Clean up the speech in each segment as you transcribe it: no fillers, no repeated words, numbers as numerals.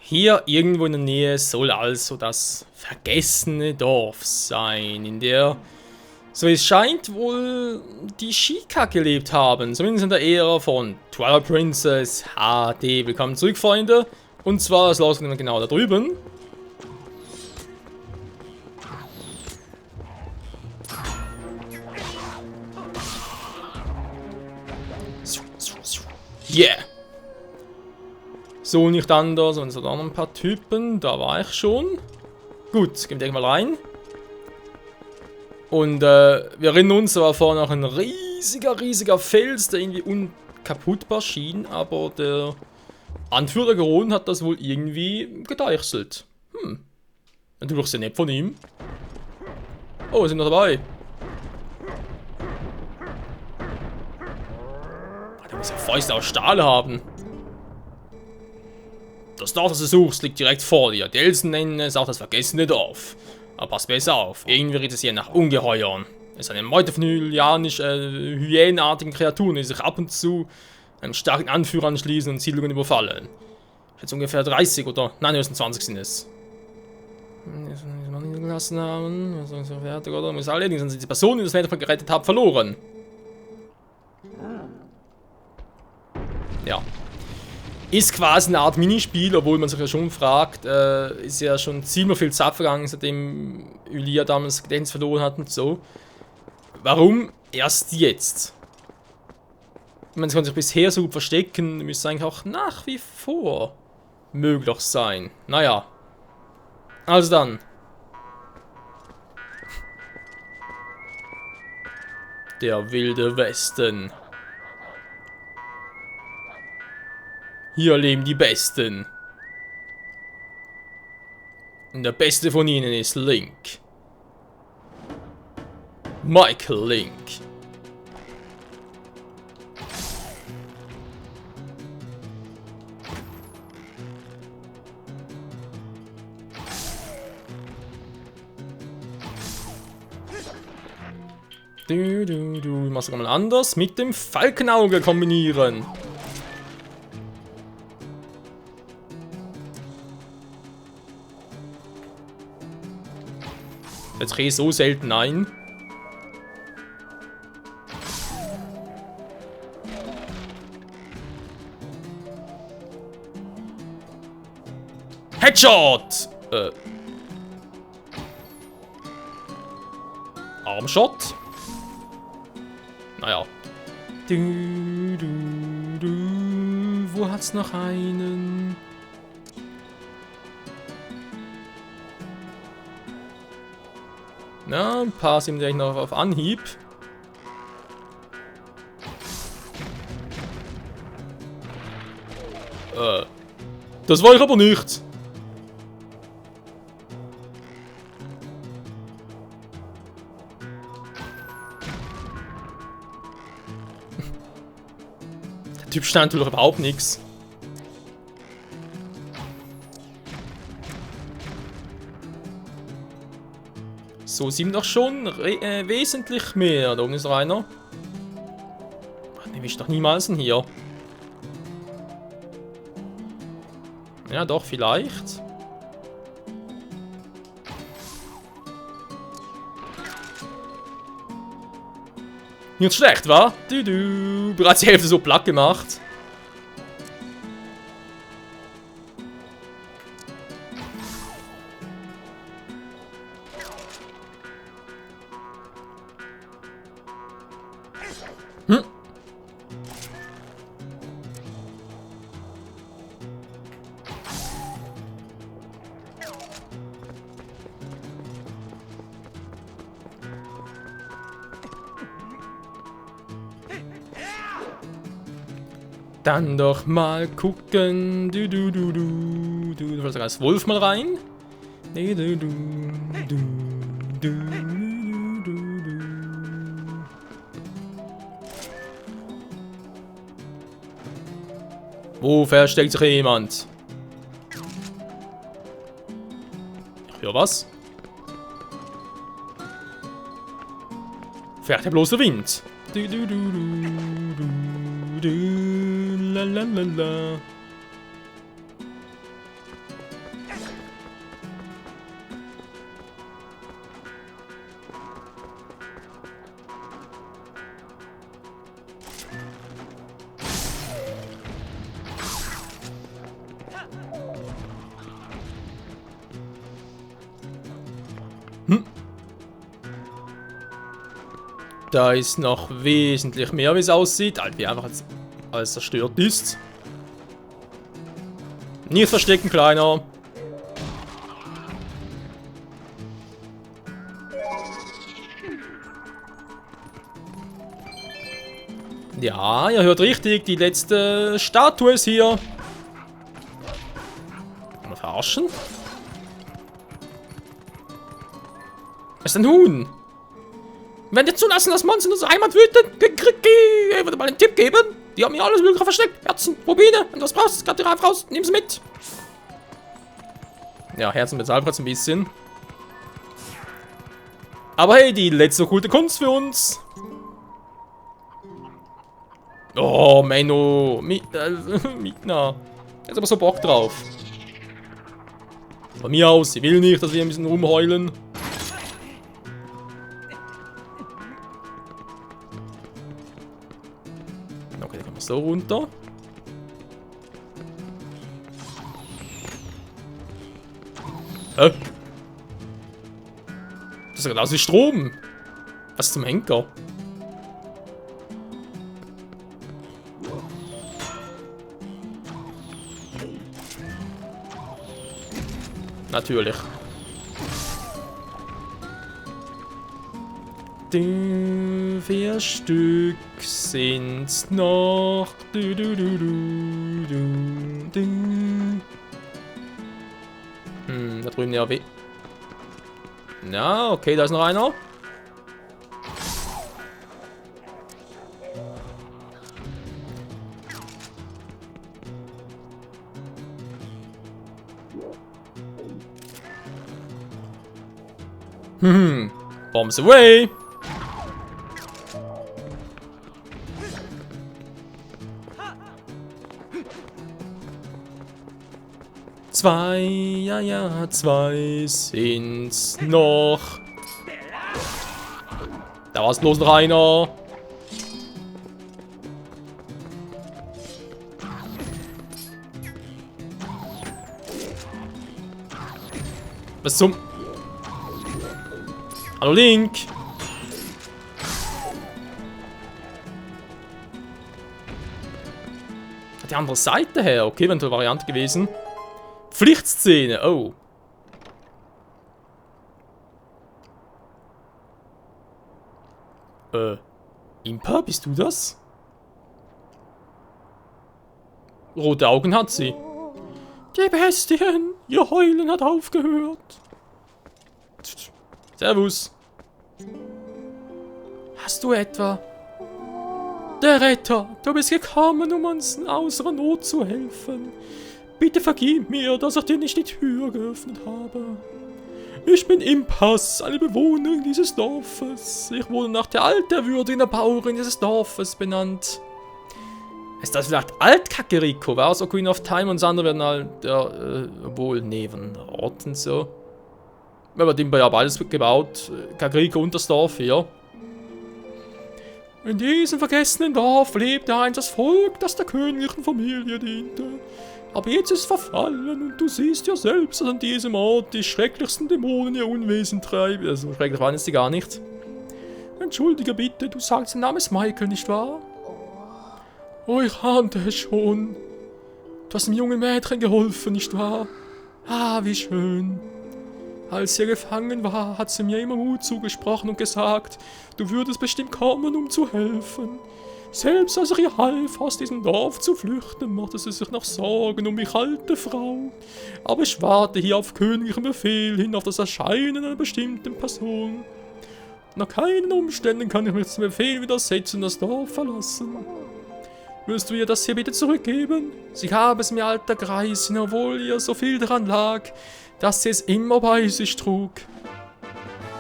Hier irgendwo in der Nähe soll also das vergessene Dorf sein, in der, so es scheint, wohl die Sheikah gelebt haben. Zumindest in der Ära von Twilight Princess HD. Willkommen zurück, Freunde. Und zwar ist los genau da drüben. Yeah! So, nicht anders. Und so da noch ein paar Typen. Da war ich schon. Gut, gehen wir direkt mal rein. Und wir erinnern uns, da war vorher noch ein riesiger Fels, der irgendwie unkaputtbar schien. Aber der Anführer Geron hat das wohl irgendwie gedeichselt. Natürlich sehr nett von ihm. Oh, wir sind noch dabei. Der muss ja Fäuste aus Stahl haben. Das Dorf, das du suchst, liegt direkt vor dir. Die Elsen nennen es auch das vergessene Dorf. Aber pass besser auf, irgendwie riecht es hier nach Ungeheuern. Es ist eine Meute von hyänenartigen Kreaturen, die sich ab und zu einem starken Anführer anschließen und Siedlungen überfallen. Jetzt ungefähr 30 oder, nein, 20 sind es. Gelassen haben, fertig, oder? Muss allerdings sind die Personen, die das Netz gerettet haben, verloren. Ja. Ist quasi eine Art Minispiel, obwohl man sich ja schon fragt, ist ja schon ziemlich viel Zeit vergangen, seitdem Ylea damals das Gedächtnis verloren hat und so. Warum erst jetzt? Man kann sich bisher so gut verstecken, müsste eigentlich auch nach wie vor möglich sein. Naja. Also dann. Der wilde Westen. Hier leben die Besten. Und der Beste von ihnen ist Link. Michael Link. Du machst es mal anders mit dem Falkenauge kombinieren. Jetzt drehe ich so selten ein. Headshot! Armshot? Naja. Wo hat's noch einen? Na, ein paar sind gleich noch auf Anhieb. Das war ich aber nicht. Der Typ stand natürlich überhaupt nichts. So, sind doch schon wesentlich mehr. Da oben ist noch einer. Nehme ich doch niemals einen hier. Ja, doch, vielleicht. Nicht schlecht, wa? Bereits die Hälfte so platt gemacht. Dann doch mal gucken. Du willst als Wolf mal rein? Wo versteckt sich jemand? Ich höre was. Fährt der bloße Wind. Lalalala. Da ist noch wesentlich mehr, wie es aussieht. Halt, wie einfach alles zerstört ist. Nicht verstecken, Kleiner. Ja, ihr hört richtig, die letzte Statue ist hier. Kann man verarschen? Das ist ein Huhn. Wenn wir zulassen, dass Monster in unsere Heimat wütet, ich würde mal einen Tipp geben. Die haben hier alles Mögliche versteckt. Herzen, Rubine, wenn du was brauchst, gerade die Reif raus, nimm sie mit. Ja, Herzen bezahlt ein bisschen. Aber hey, die letzte okkulte Kunst für uns. Oh, Menno. Mitna. Jetzt aber so Bock drauf. Von mir aus, sie will nicht, dass wir ein bisschen rumheulen. Okay, dann kommen wir so runter. Das ist genau wie Strom. Was zum Henker? Natürlich. Die 4 Stück sind's noch. Da drüben ja weh. Ja, okay, da ist noch einer. Bombs away! Zwei, ja, 2 sind's noch. Da war's bloß noch einer. Was zum... Hallo Link! Die andere Seite her. Okay, eventuell Variante gewesen. Pflichtszene. Oh. Impa, bist du das? Rote Augen hat sie. Die Bestien! Ihr Heulen hat aufgehört. Servus. Hast du etwa... Der Retter, du bist gekommen, um uns in außerer Not zu helfen. Bitte vergib mir, dass ich dir nicht die Tür geöffnet habe. Ich bin Impas, eine Bewohnerin dieses Dorfes. Ich wurde nach der alterwürdigen Erbauerin dieses Dorfes benannt. Ist das vielleicht Alt-Kakeriko? War es Ocarina of Time und das andere werden halt, wohl neben Ort und so. Wir haben ja beides gebaut. Kakeriko und das Dorf hier. In diesem vergessenen Dorf lebte einst das Volk, das der königlichen Familie diente. Aber jetzt ist es verfallen und du siehst ja selbst, dass an diesem Ort die schrecklichsten Dämonen ihr Unwesen treiben. Also schrecklich waren es die gar nicht. Entschuldige bitte, du sagst, der Name ist Michael, nicht wahr? Oh, ich ahnte es schon. Du hast dem jungen Mädchen geholfen, nicht wahr? Ah, wie schön. Als sie gefangen war, hat sie mir immer Mut zugesprochen und gesagt, du würdest bestimmt kommen, um zu helfen. Selbst als ich ihr half, aus diesem Dorf zu flüchten, machte sie sich noch Sorgen um mich, alte Frau. Aber ich warte hier auf königlichen Befehl hin auf das Erscheinen einer bestimmten Person. Nach keinen Umständen kann ich mich zum Befehl widersetzen und das Dorf verlassen. Willst du ihr das hier bitte zurückgeben? Sie gab es mir, alter Greisin, obwohl ihr so viel daran lag, dass sie es immer bei sich trug.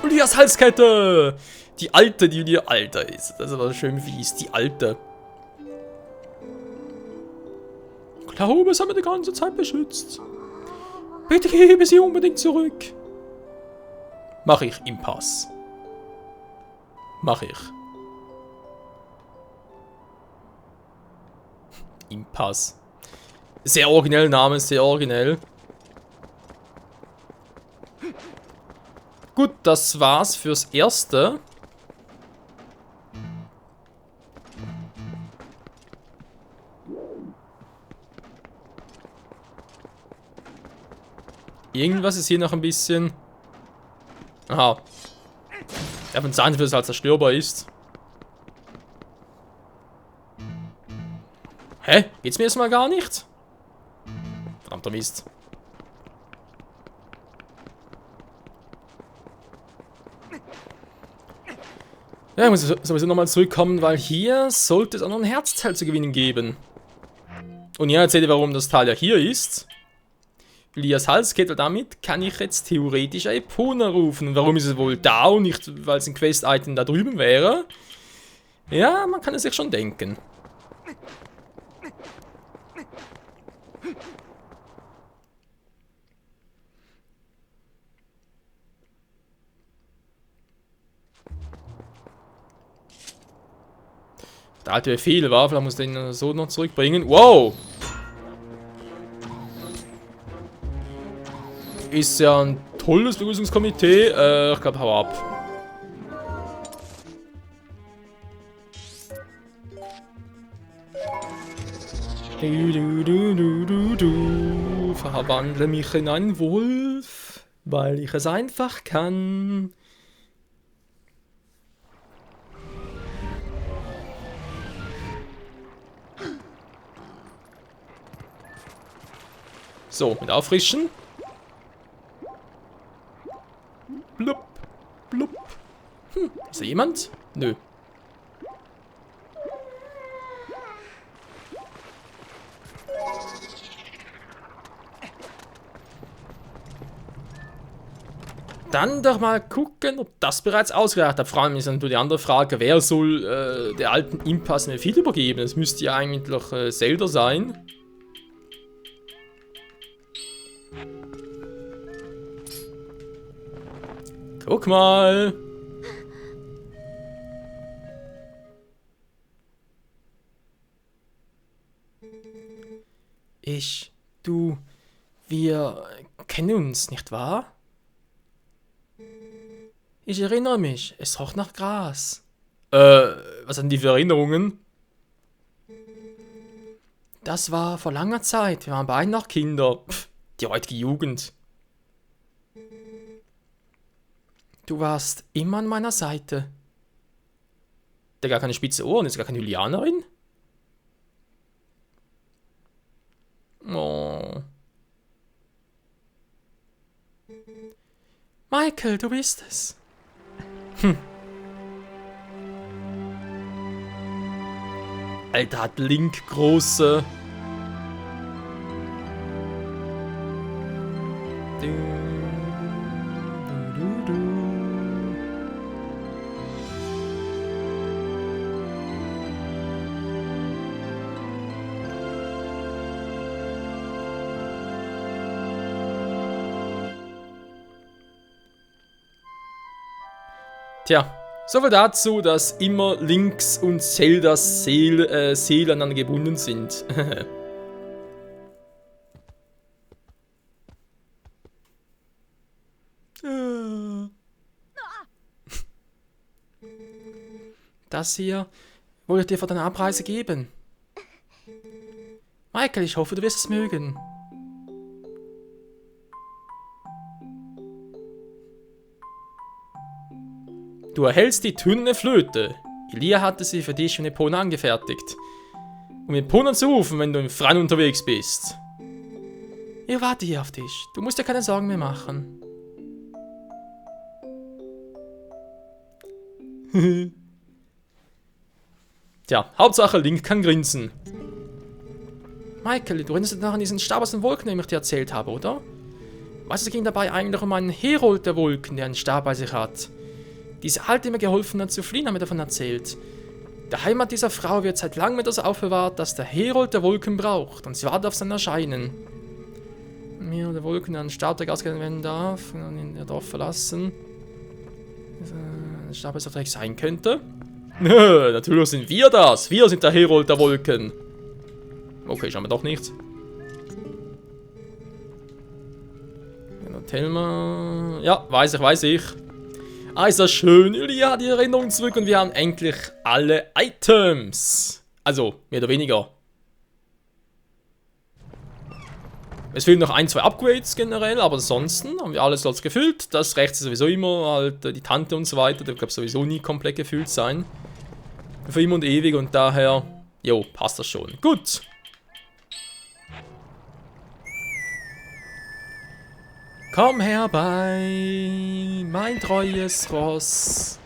Julias Halskette! Die alte, die Julia alter ist. Das ist aber schön fies. Die alte. Ich glaube, es hat mir die ganze Zeit beschützt. Bitte gebe sie unbedingt zurück. Mach ich im Pass. Mach ich. Im Pass. Sehr originell Name, sehr originell. Gut, das war's fürs Erste. Irgendwas ist hier noch ein bisschen... Aha. Ja, von sein, dass es halt zerstörbar ist. Hä? Geht's mir erstmal gar nicht? Verdammter Mist. Ja, ich muss sowieso nochmal zurückkommen, weil hier sollte es auch noch ein Herzteil zu gewinnen geben. Und ja, erzählt ihr, warum das Teil ja hier ist. Ilias Halskette, damit kann ich jetzt theoretisch Epona rufen. Warum ist es wohl da und nicht, weil es ein Quest-Item da drüben wäre? Ja, man kann es sich schon denken. Der alte Befehl war, vielleicht muss ich den so noch zurückbringen. Wow! Ist ja ein tolles Begrüßungskomitee. Ich glaube, hau ab. Verwandle mich in einen Wolf, weil ich es einfach kann. So, mit auffrischen. Blub, blub. Ist da jemand? Nö. Dann doch mal gucken, ob das bereits ausgereicht hat. Vor allem ist dann die andere Frage, wer soll der alten Impasse eine Fehde übergeben? Das müsste ja eigentlich Zelda sein. Guck mal. Du, wir kennen uns, nicht wahr? Ich erinnere mich, es roch nach Gras. Was sind die für Erinnerungen? Das war vor langer Zeit, wir waren beide noch Kinder. Pff, die heutige Jugend. Du warst immer an meiner Seite. Der gar keine spitze Ohren, ist gar keine Julianerin? Oh. Michael, du bist es. Alter, hat Link große. Tja, soviel dazu, dass immer Links und Zeldas Seele aneinander gebunden sind. Das hier wollte ich dir vor deiner Abreise geben. Michael, ich hoffe, du wirst es mögen. Du erhältst die tönende Flöte. Ilia hatte sie für dich in Epona angefertigt. Um Epona zu rufen, wenn du im Freien unterwegs bist. Ich warte hier auf dich. Du musst dir keine Sorgen mehr machen. Tja, Hauptsache Link kann grinsen. Michael, du erinnerst dich noch an diesen Stab aus den Wolken, den ich dir erzählt habe, oder? Weißt du, es ging dabei eigentlich um einen Herold der Wolken, der einen Stab bei sich hat. Diese Alte, die mir geholfen hat zu fliehen, hat mir davon erzählt. Der Heimat dieser Frau wird seit langem etwas aufbewahrt, das der Herold der Wolken braucht, und sie wartet auf sein Erscheinen. Mir der Wolken einen Stab, der ausgehen werden darf, und ihn ihr Dorf verlassen. Ein Stab, der sein könnte. Natürlich sind wir das. Wir sind der Herold der Wolken. Okay, schauen wir doch nicht. Thelma. Ja, weiß ich. Ah, ist das schön. Ilia hat die Erinnerung zurück und wir haben endlich alle Items. Also, mehr oder weniger. Es fehlen noch ein, zwei Upgrades generell, aber ansonsten haben wir alle Slots gefüllt. Das rechts ist sowieso immer halt die Tante und so weiter. Der wird sowieso nie komplett gefüllt sein. Für immer und ewig und daher, jo, passt das schon. Gut. Komm herbei, mein treues Ross.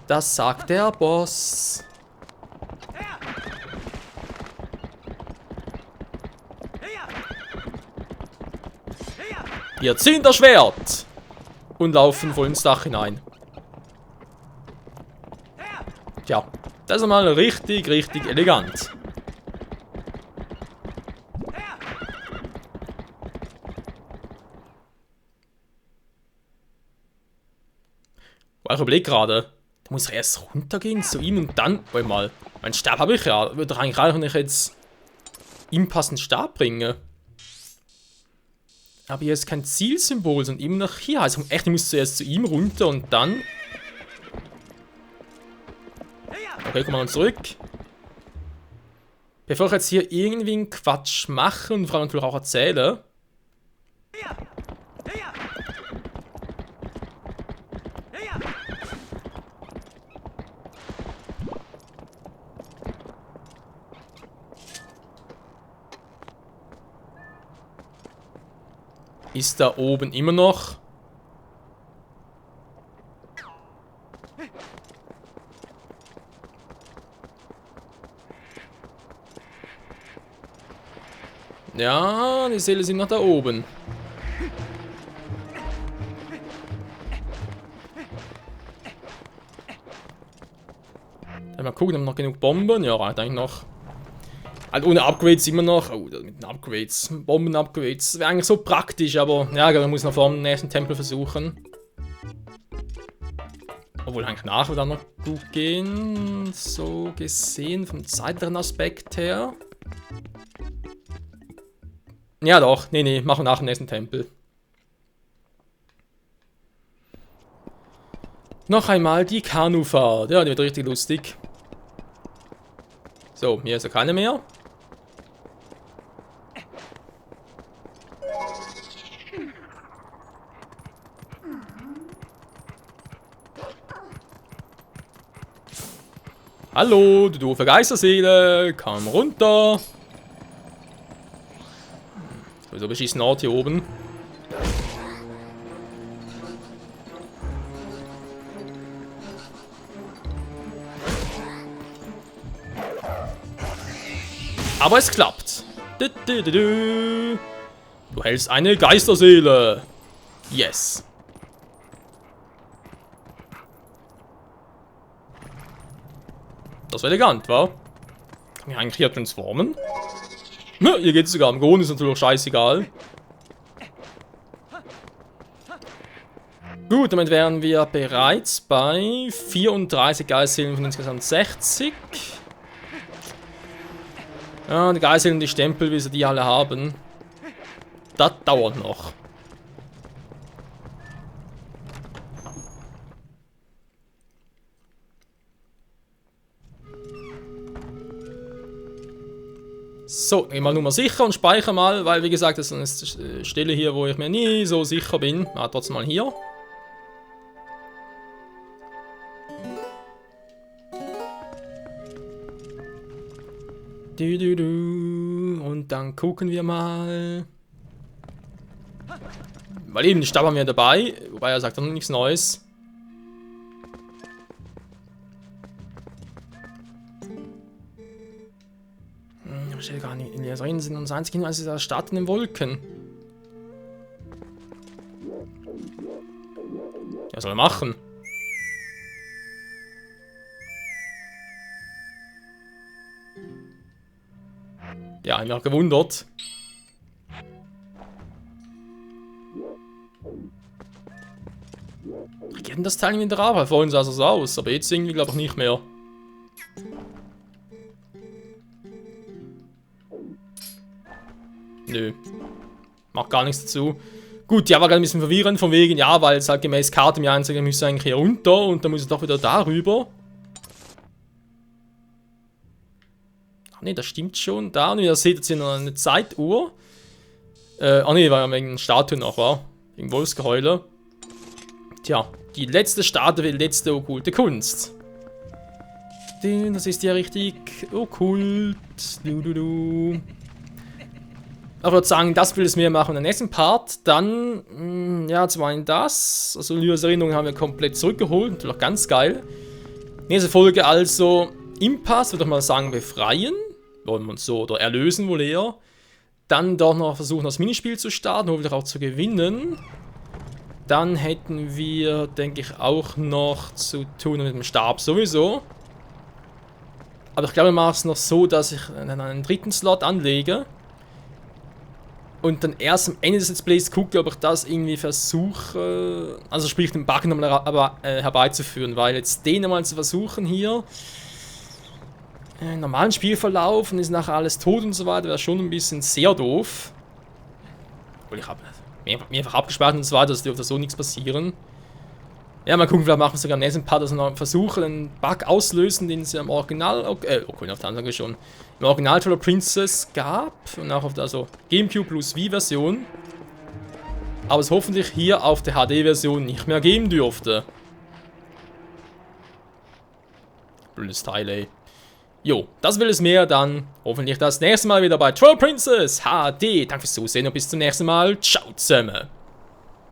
Das sagt der Boss. Wir ziehen das Schwert und laufen voll ins Dach hinein. Tja, das ist mal richtig, richtig elegant. Ich überlege gerade, da muss ich erst runtergehen zu ihm und dann. Warte mal, meinen Stab habe ich ja. Würde doch eigentlich reichen, wenn ich jetzt ihm passend Stab bringe. Aber hier ist kein Zielsymbol, sondern immer noch hier. Also echt, ich muss zuerst zu ihm runter und dann. Okay, kommen wir dann zurück. Bevor ich jetzt hier irgendwie einen Quatsch mache und vor allem natürlich auch erzähle. Ist da oben immer noch? Ja, die Seele sind noch da oben. Dann mal gucken, haben wir noch genug Bomben? Ja, reicht eigentlich noch. Halt ohne Upgrades immer noch. Oh, mit den Upgrades. Bomben-Upgrades. Wäre eigentlich so praktisch, aber ja, man muss noch vor dem nächsten Tempel versuchen. Obwohl eigentlich nachher wird dann noch gut gehen. So gesehen, vom zeitlichen Aspekt her. Ja doch, nee, machen wir nach dem nächsten Tempel. Noch einmal die Kanufahrt. Ja, die wird richtig lustig. So, hier ist ja keine mehr. Hallo, du doofe Geisterseele, komm runter. So beschießen Ort hier oben. Aber es klappt. Du hältst eine Geisterseele. Yes. Das war elegant, wa? Kann ich eigentlich hier transformen? Hier geht es sogar am Grund, ist natürlich scheißegal. Gut, damit wären wir bereits bei 34 Geisterseelen von insgesamt 60. Ja, die Geiseln und die Stempel, wie sie die alle haben. Das dauert noch. So, gehen wir mal nur sicher und speichern mal, weil wie gesagt, das ist eine Stelle hier, wo ich mir nie so sicher bin. Ah, trotzdem mal hier. Und dann gucken wir mal. Weil eben, die Stab haben wir dabei, wobei er sagt noch nichts Neues. Ich stehe gar nicht in der drin, sind uns einzig Hinweis ist der Stadt in den Wolken. Ja, soll er machen? Ja, ich bin auch gewundert. Geht denn das Teil wieder ab? Vorhin sah es so aus, aber jetzt irgendwie glaube ich nicht mehr. Nö. Macht gar nichts dazu. Gut, ja, war gerade ein bisschen verwirrend von wegen, ja, weil es halt gemäß Karte mir einzige müsste eigentlich hier runter und dann muss es doch wieder darüber. Ach nee, das stimmt schon. Da, und wie ihr seht, jetzt hier noch eine Zeituhr. Ah ne, war ja wegen Statue noch, war? Wegen Wolfsgeheule. Tja, die letzte Statue, die letzte okkulte Kunst. Das ist ja richtig okkult. Aber ich würde sagen, das will es mehr machen im nächsten Part. Dann, ja, zum einen das. Also Lyras Erinnerungen haben wir komplett zurückgeholt. Natürlich ganz geil. Nächste Folge also Impasse, würde ich mal sagen, befreien. Wollen wir uns so, oder erlösen wohl eher. Dann doch noch versuchen, das Minispiel zu starten, hoffentlich auch zu gewinnen. Dann hätten wir, denke ich, auch noch zu tun mit dem Stab sowieso. Aber ich glaube, wir machen es noch so, dass ich einen dritten Slot anlege. Und dann erst am Ende des Let's Plays gucke, ob ich das irgendwie versuche, also sprich den Bug nochmal herbeizuführen, weil jetzt den nochmal zu versuchen hier, normalen Spielverlauf und ist nachher alles tot und so weiter, wäre schon ein bisschen sehr doof. Obwohl ich habe mir einfach abgespart und so weiter, das dürfte so nichts passieren. Ja, mal gucken, vielleicht machen wir sogar am nächsten Part, dass wir noch versuchen, einen Bug auslösen, den es ja im Original, okay, auf der anderen schon, im Original Twilight Princess gab und auch auf der also GameCube plus Wii-Version, aber es hoffentlich hier auf der HD-Version nicht mehr geben dürfte. Blödes Teil, ey. Jo, das will es mehr, dann hoffentlich das nächste Mal wieder bei Twilight Princess HD. Danke fürs Zusehen und bis zum nächsten Mal. Ciao zusammen.